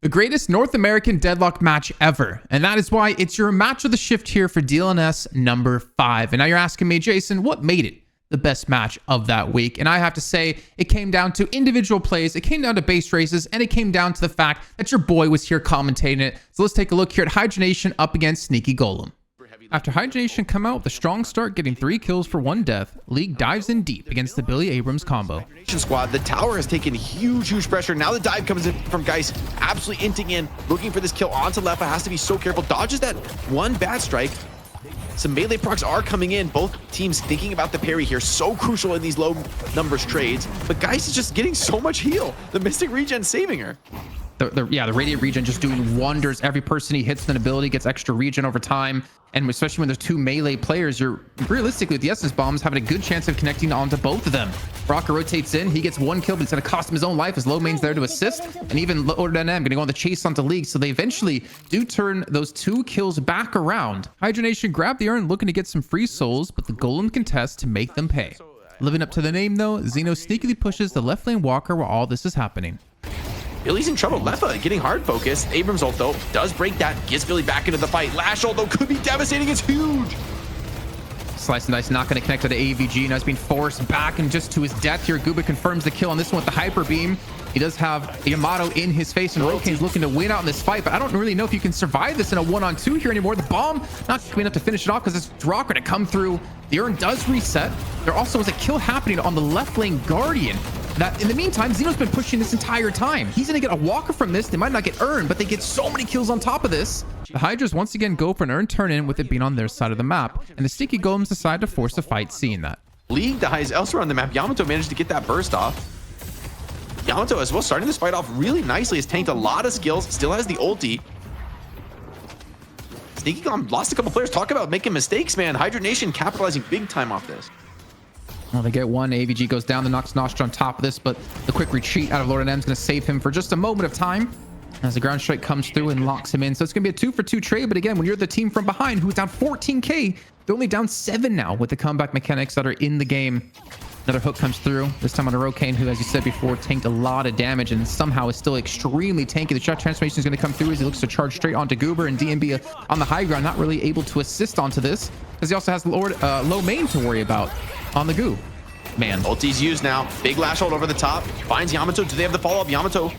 The greatest North American deadlock match ever. And that is why it's your match of the shift here for DLNS number 5. And now you're asking me, Jason, what made it the best match of that week? And I have to say, it came down to individual plays, it came down to base races, and it came down to the fact that your boy was here commentating it. So let's take a look here at Hydra Nation up against Sneaky Golem. After Hydra Nation come out with a strong start, getting 3 kills for 1 death, League dives in deep against the Billy Abrams combo. Squad, the tower has taken huge pressure. Now the dive comes in from Geist, absolutely inting in, looking for this kill onto Lefa. Has to be so careful. Dodges that one bad strike. Some melee procs are coming in. Both teams thinking about the parry here. So crucial in these low numbers trades. But Geist is just getting so much heal. The Mystic Regen saving her. The Radiant Regen just doing wonders. Every person he hits with an ability gets extra regen over time. And especially when there's 2 melee players, you're realistically with the Essence Bombs having a good chance of connecting onto both of them. Rocker rotates in, he gets 1 kill, but it's going to cost him his own life as Low Main's there to assist. And even Lord NM going to go on the chase onto League. So they eventually do turn those 2 kills back around. Hydra Nation grab the urn looking to get some free souls, but the Golem contests to make them pay. Living up to the name though, Xeno sneakily pushes the left lane walker while all this is happening. Billy's in trouble. Lefa getting hard focused. Abrams ult though does break that, gets Billy back into the fight. Lash ult though could be devastating. It's huge. Slice and Dice not going to connect to the AVG. Now he's being forced back and just to his death here. Guba confirms the kill on this one with the Hyper Beam. He does have Yamato in his face, and Rokane's looking to win out in this fight, but I don't really know if you can survive this in a 1-on-2 here anymore. The bomb not coming enough to finish it off because it's Rocker to come through. The urn does reset. There also was a kill happening on the left lane Guardian. That in the meantime, Xeno's been pushing this entire time. He's going to get a walker from this. They might not get earned, but they get so many kills on top of this. The Hydras once again go for an earn turn in with it being on their side of the map, and the Sneaky Golems decide to force a fight seeing that. League dies elsewhere on the map. Yamato managed to get that burst off. Yamato as well starting this fight off really nicely. Has tanked a lot of skills, still has the ulti. Sneaky Golem lost a couple players. Talk about making mistakes, man. Hydra Nation capitalizing big time off this. Well, they get 1. AVG goes down. The Nox Nostra on top of this, but the quick retreat out of Lord NM is going to save him for just a moment of time as the ground strike comes through and locks him in. So it's going to be a 2-for-2 trade. But again, when you're the team from behind who's down 14k, they're only down 7 now with the comeback mechanics that are in the game. Another hook comes through, this time on a Rokane, who, as you said before, tanked a lot of damage and somehow is still extremely tanky. The shot transformation is going to come through as he looks to charge straight onto Goober, and DMB on the high ground, not really able to assist onto this because he also has Low Main to worry about on the Goo. Man. Ulti's used now. Big lash hold over the top. Finds Yamato. Do they have the follow-up? Yamato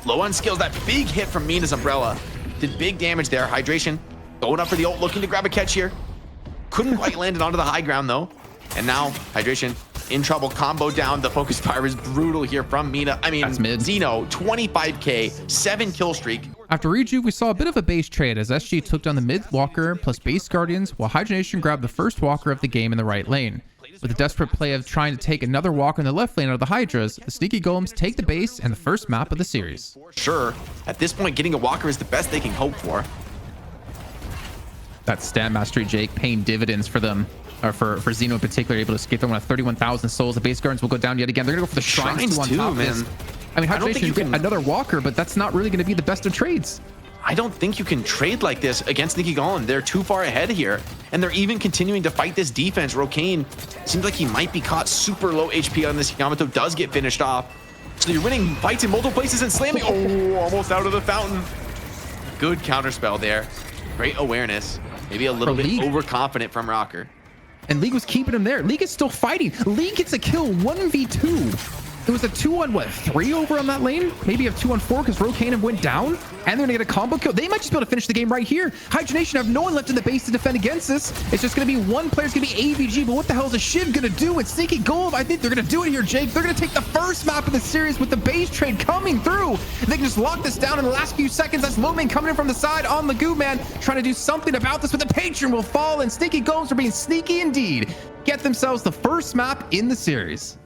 low on skills. That big hit from Mina's umbrella did big damage there. Hydration going up for the ult, looking to grab a catch here. Couldn't quite land it onto the high ground though. And now Hydration in trouble. Combo down. The focus fire is brutal here from Mina. I mean, Xeno 25k, 7 kill streak. After Reju, we saw a bit of a base trade as SG took down the mid walker plus base guardians, while Hydra Nation grabbed the first walker of the game in the right lane. With a desperate play of trying to take another walker in the left lane out of the Hydras, the Sneaky Golems take the base and the first map of the series. Sure, at this point, getting a walker is the best they can hope for. That stat mastery, Jake, paying dividends for them, or for Xeno in particular, able to escape them with 31,000 souls. The base guardians will go down yet again. They're gonna go for the shrines on top of this. I mean, Hydra Nation get another walker, but that's not really going to be the best of trades. I don't think you can trade like this against Sneaky Golem. They're too far ahead here, and they're even continuing to fight this defense. Rokane seems like he might be caught super low HP on this. Yamato does get finished off. So you're winning fights in multiple places and slamming. Oh, almost out of the fountain. Good counterspell there. Great awareness. Maybe a little bit overconfident from Rocker. And League was keeping him there. League is still fighting. League gets a kill 1v2. It was a 2-on-3 over on that lane? Maybe a 2-on-4 because Rokane went down and they're gonna get a combo kill. They might just be able to finish the game right here. Hydra Nation have no one left in the base to defend against this. It's just gonna be one player's gonna be AVG, but what the hell is a Shiv gonna do? It's Sneaky Golem. I think they're gonna do it here, Jake. They're gonna take the first map of the series with the base trade coming through. They can just lock this down in the last few seconds. That's Low Main coming in from the side on the Goo Man, trying to do something about this, but the patron will fall and Sneaky Golems are being sneaky indeed. Get themselves the first map in the series.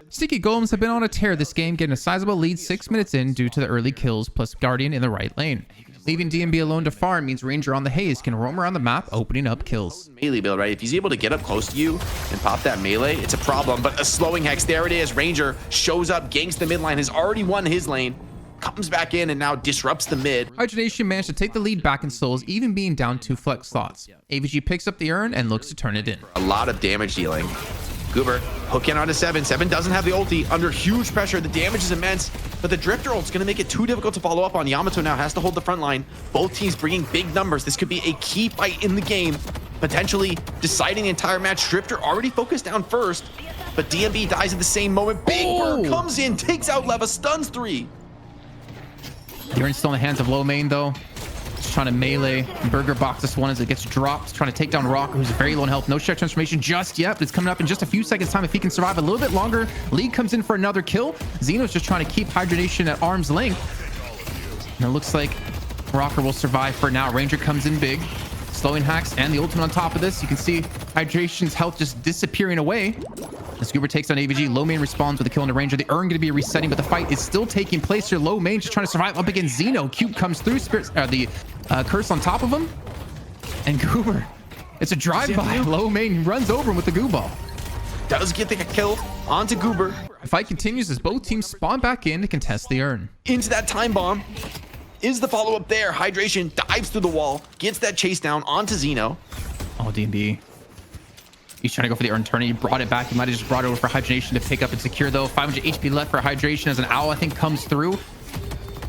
Sneaky Golems have been on a tear this game, getting a sizable lead 6 minutes in due to the early kills plus Guardian in the right lane. Leaving DMB alone to farm means Ranger on the haze can roam around the map, opening up kills. Melee build, right? If he's able to get up close to you and pop that melee, it's a problem. But a slowing hex, there it is. Ranger shows up, ganks the mid lane, has already won his lane, comes back in and now disrupts the mid. Hydra Nation managed to take the lead back in souls, even being down 2 flex slots. AVG picks up the urn and looks to turn it in. A lot of damage dealing. Goober hook in onto 7. 7 doesn't have the ulti. Under huge pressure. The damage is immense, but the Drifter ult's going to make it too difficult to follow up on. Yamato now has to hold the front line. Both teams bringing big numbers. This could be a key fight in the game, potentially deciding the entire match. Drifter already focused down first, but DMB dies at the same moment. Big Bird comes in, takes out Leva, stuns 3. You're still in the hands of low main, though. Just trying to melee Burger box this one as it gets dropped. Trying to take down Rocker, who's very low in health. No check transformation just yet, but it's coming up in just a few seconds time if he can survive a little bit longer. League comes in for another kill. Xeno's just trying to keep Hydra Nation at arm's length. And it looks like Rocker will survive for now. Ranger comes in big. Slowing hacks and the ultimate on top of this. You can see Hydration's health just disappearing away. As Goober takes on AVG, low main responds with a kill on the Ranger. The Urn going to be resetting, but the fight is still taking place here. Low main just trying to survive up against Xeno. Cube comes through, the curse on top of him. And Goober, it's a drive-by. Low main runs over him with the goo ball. Does get the kill onto Goober. The fight continues as both teams spawn back in to contest the Urn. Into that time bomb. Is the follow-up there? Hydration dives through the wall, gets that chase down onto Xeno. Oh, DMB. He's trying to go for the Urn turn. He brought it back. He might have just brought it over for Hydration to pick up and secure, though. 500 HP left for Hydration as an owl, I think, comes through.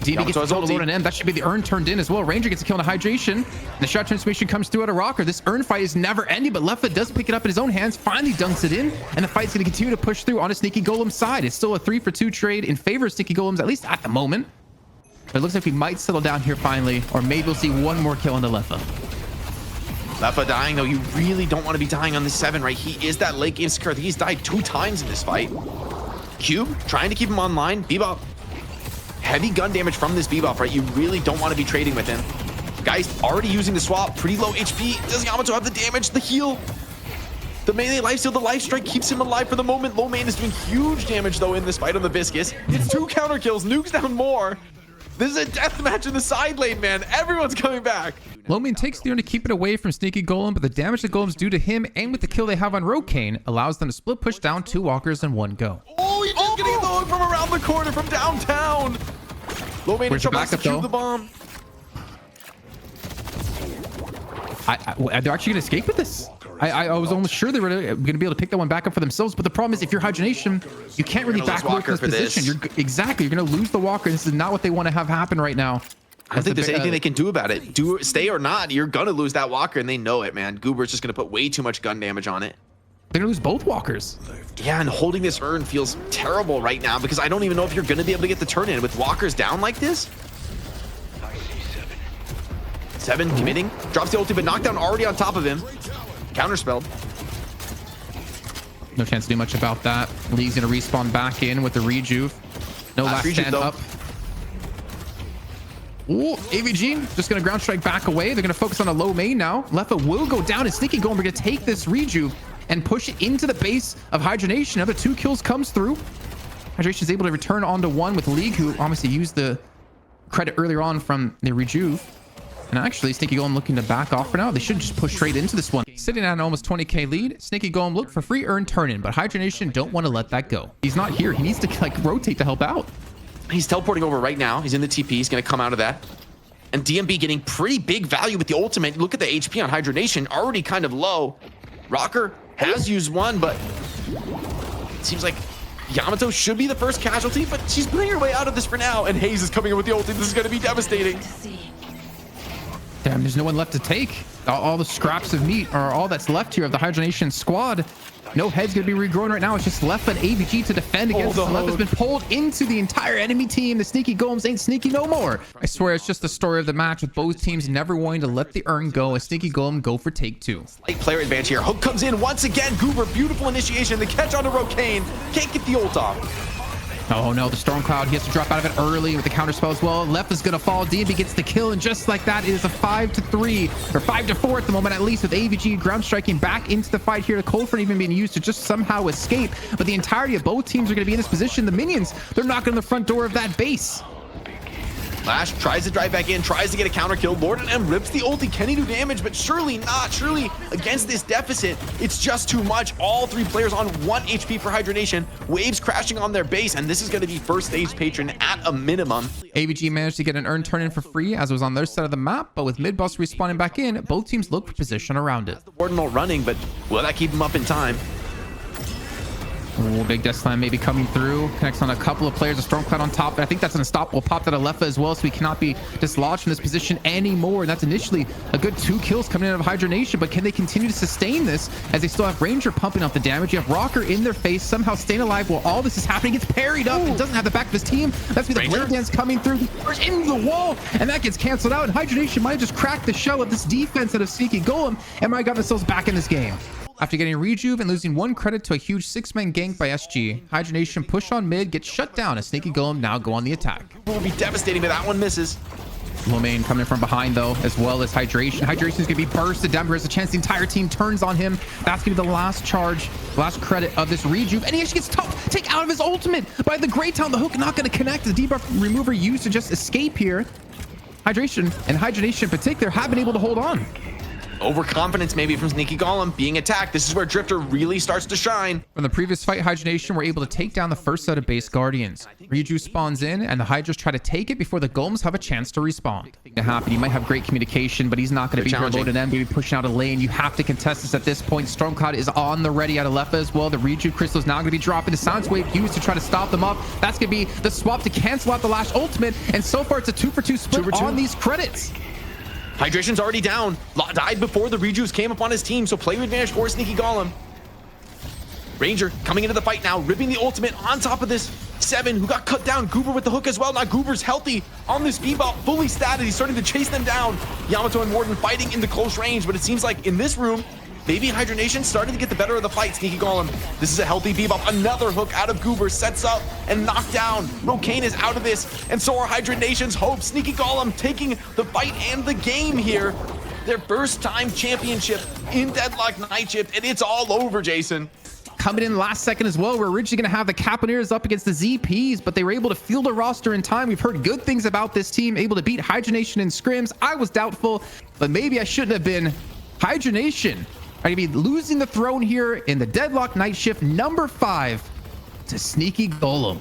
DMB gets the load on end. That should be the Urn turned in as well. Ranger gets a kill on the Hydration. The shot transformation comes through at a Rocker. This Urn fight is never ending, but Leffa does pick it up in his own hands, finally dunks it in, and the fight's going to continue to push through on a Sneaky Golem's side. It's still a 3-for-2 trade in favor of Sneaky Golems, at least at the moment. But it looks like we might settle down here finally, or maybe we'll see one more kill on the Leffa. Leffa dying, though. You really don't want to be dying on this 7, right? He is that late game secure. I think he's died 2 times in this fight. Cube trying to keep him online. Bebop. Heavy gun damage from this Bebop, right? You really don't want to be trading with him. Guy's already using the swap. Pretty low HP. Does Yamato have the damage? The heal? The melee lifesteal, the life strike keeps him alive for the moment. Low main is doing huge damage, though, in this fight on the Viscous. It's 2 counter kills. Nukes down more. This is a death match in the side lane, man. Everyone's coming back. Low main takes the Urn to keep it away from Sneaky Golem, but the damage the Golems do to him and with the kill they have on Rokane allows them to split push down 2 walkers in 1 go. Oh, he's just getting low from around the corner from downtown. Low main in trouble to cube the bomb. They're actually going to escape with this. I was almost sure they were going to be able to pick that one back up for themselves, but the problem is if you're Hydra Nation, you can't really back away from this position. You're going to lose the Walker. This is not what they want to have happen right now. I don't think there's anything they can do about it. Stay or not, you're going to lose that Walker, and they know it, man. Goober's just going to put way too much gun damage on it. They're going to lose both Walkers. Yeah, and holding this Urn feels terrible right now because I don't even know if you're going to be able to get the turn in with Walkers down like this. 7 committing. Drops the ulti, but knockdown already on top of him. Counterspelled. No chance to do much about that. Lee's going to respawn back in with the rejuve. No last stand up. Ooh, AVG just going to ground strike back away. They're going to focus on a low main now. Leffa will go down and Sneaky Golem. We're going to take this rejuve and push it into the base of Hydra Nation. Another 2 kills comes through. Hydration is able to return onto 1 with League, who obviously used the credit earlier on from the rejuve. And actually, Sneaky Golem looking to back off for now. They should just push straight into this one. Sitting at an almost 20k lead, Sneaky Golem look for free Urn turn-in, but Hydra Nation don't want to let that go. He's not here. He needs to like rotate to help out. He's teleporting over right now. He's in the TP. He's going to come out of that. And DMB getting pretty big value with the ultimate. Look at the HP on Hydra Nation. Already kind of low. Rocker has used 1, but it seems like Yamato should be the first casualty, but she's playing her way out of this for now. And Hayes is coming in with the ulti. This is going to be devastating. Damn, there's no one left to take. All the scraps of meat are all that's left here of the Hydra Nation squad. No head's going to be regrowing right now. It's just left an AVG to defend against. Left has been pulled into the entire enemy team. The Sneaky Golems ain't sneaky no more. I swear it's just the story of the match with both teams never wanting to let the Urn go. A Sneaky Golem go for take 2. Late player advantage here. Hook comes in once again. Goober, beautiful initiation. The catch onto Rokane. Can't get the ult off. Oh no, the Storm Cloud, he has to drop out of it early with the counter spell as well. Left is going to fall. DMB gets the kill, and just like that, it is a 5-3, or 5-4 at the moment, at least, with AVG ground striking back into the fight here. The Cold Front even being used to just somehow escape, but the entirety of both teams are going to be in this position. The minions, they're knocking on the front door of that base. Lash tries to drive back in, tries to get a counter kill. Lord and M rips the ulti. Can he do damage? But surely not. Surely against this deficit, it's just too much. All 3 players on 1 HP for Hydra Nation. Waves crashing on their base, and this is going to be first stage patron at a minimum. AVG managed to get an Urn turn-in for free as it was on their side of the map, but with mid-boss respawning back in, both teams look for position around it. The Warden ult running, but will that keep him up in time? Oh, big death slam maybe coming through. Connects on a couple of players. A Stormcloud on top. I think that's an unstoppable pop that Alepha as well, so he cannot be dislodged from this position anymore. And that's initially a good 2 kills coming out of Hydra Nation, but can they continue to sustain this as they still have Ranger pumping out the damage? You have Rocker in their face, somehow staying alive while all this is happening. Gets parried up. It doesn't have the back of his team. That's the Blade Dance coming through. Into the wall, and that gets canceled out. And Hydra Nation might have just cracked the shell of this defense out of Sneaky Golem and might have got themselves back in this game. After getting rejuve and losing 1 credit to a huge 6-man gank by SG, Hydra Nation push on mid, gets shut down as Sneaky Golem now go on the attack. Will be devastating, but that one misses. Lomain coming from behind though, as well as Hydration. Hydration is going to be bursted down. There's a chance the entire team turns on him. That's going to be the last charge, last credit of this rejuve. And he actually gets take out of his ultimate by the Grey Town. The hook not going to connect. The debuff remover used to just escape here. Hydration and Hydration in particular have been able to hold on. Overconfidence maybe from Sneaky Golem being attacked. This is where Drifter really starts to shine. From the previous fight, Hydra Nation were able to take down the first set of base guardians. Riju spawns in and the Hydras try to take it before the Golems have a chance to respawn. To happen, he might have great communication, but he's not going to be reloaded them, maybe pushing out a lane. You have to contest this at this point. Stormcloud is on the ready out of Alepha as well. The Riju Crystal is now going to be dropping the Silence Wave used to try to stop them up. That's going to be the swap to cancel out the Lash ultimate, and so far it's a 2-for-2 split on these credits. Hydration's already down. Died before the rejuves came upon his team, so play advantage for Sneaky Golem. Ranger coming into the fight now, ripping the ultimate on top of this 7 who got cut down. Goober with the hook as well. Now Goober's healthy on this bebop, fully statted. He's starting to chase them down. Yamato and Warden fighting in the close range, but it seems like in this room, maybe Hydra Nation starting to get the better of the fight. Sneaky Golem, this is a healthy bebop. Another hook out of Goober, sets up and knocked down. Rokane is out of this, and so are Hydra Nation's hopes. Sneaky Golem taking the fight and the game here. Their first time championship in Deadlock Night Shift, and it's all over, Jason. Coming in last second as well. We're originally going to have the Caponeers up against the ZPs, but they were able to field a roster in time. We've heard good things about this team, able to beat Hydra Nation in scrims. I was doubtful, but maybe I shouldn't have been. Hydra Nation are going to be losing the throne here in the Deadlock Night Shift number 5 to Sneaky Golem.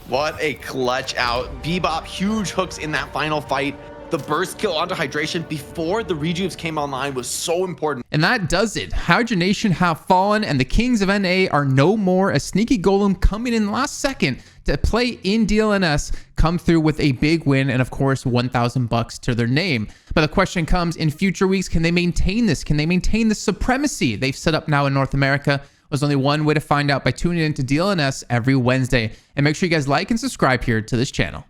What a clutch out. Bebop, huge hooks in that final fight. The burst kill onto Hydration before the rejuves came online was so important. And that does it. Hydra Nation have fallen, and the Kings of NA are no more. A Sneaky Golem coming in last second to play in DLNS come through with a big win, and of course $1,000 to their name. But the question comes, in future weeks, can they maintain this? Can they maintain the supremacy they've set up now in North America? There's only one way to find out, by tuning into DLNS every Wednesday. And make sure you guys like and subscribe here to this channel.